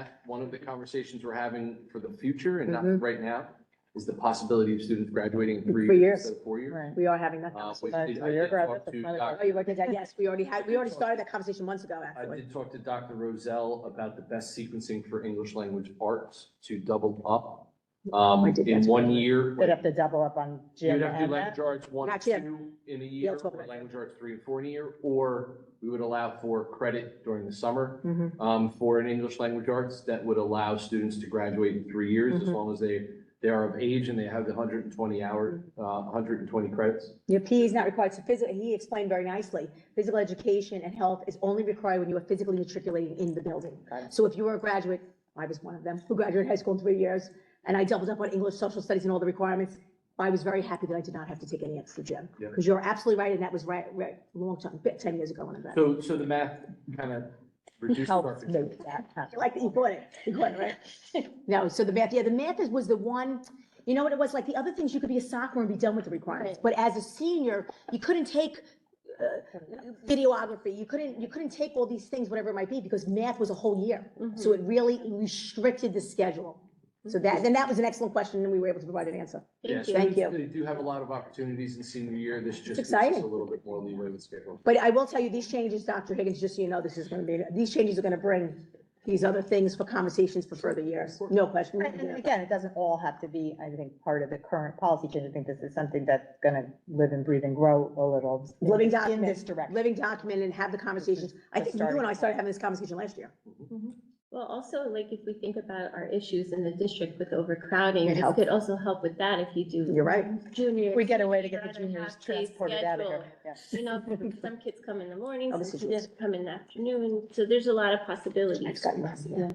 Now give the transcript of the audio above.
math, one of the conversations we're having for the future and not right now is the possibility of students graduating in 3 3 years years. instead of 4 years. Right. We are having that Which conversation. I did talk to Dr. Oh, you looked at that? Yes, we already started that conversation months ago, I actually. did talk to Dr. Roselle about the best sequencing for English language arts to double up. I did In that. 1 year. They'd have to double up on gym You'd have to do and language that. arts 1 and Not yet. 2 in a Yeah, year, let's talk or about that. language arts 3 and 4 in a year, or we would allow for credit during the summer Mhm. for an English language arts that would allow students to graduate in 3 years as long as they are of age and they have the 120 hour, 120 credits. Your PE is not required, so physical, he explained very nicely, physical education and health is only required when you are physically matriculating in the building. So if you were a graduate, I was one of them, who graduated high school in 3 years, and I doubled up on English, social studies, and all the requirements, I was very happy that I did not have to take any extra gym. Yeah. Because you're absolutely right, and that was right, long time, 10 years ago when I got. So the math kind of reduced our Helps concern. make that happen. You like that you caught it, right? No, so the math, yeah, the math was the one, you know what it was, like the other things, you could be a sophomore and be done with the requirements, but as a senior, you couldn't take videography, you couldn't take all these things, whatever it might be, because math was a whole year. So it really restricted the schedule. So that was an excellent question, and we were able to provide an answer. Yeah, Thank students, you. they do have a lot of opportunities in senior year. This just gives us exciting. a little bit more leeway with schedule. But I will tell you, these changes, Dr. Higgins, just so you know, these changes are gonna bring these other things for conversations for further years. No question. And again, it doesn't all have to be, I think, part of the current policy change. I think this is something that's gonna live and breathe and grow a little. Living in document, this direction. living document and have the conversations. I think you and I started having this conversation last year. Well, also, like, if we think about our issues in the district with overcrowding, It this helps. could also help with that if you do. You're right. Juniors. We get a way to get the rather juniors half-day transported out of here. schedule. Yeah. You know, some kids come in the morning, Obviously, some kids come in the afternoon, so there's a lot of I've possibilities. got you. Yeah.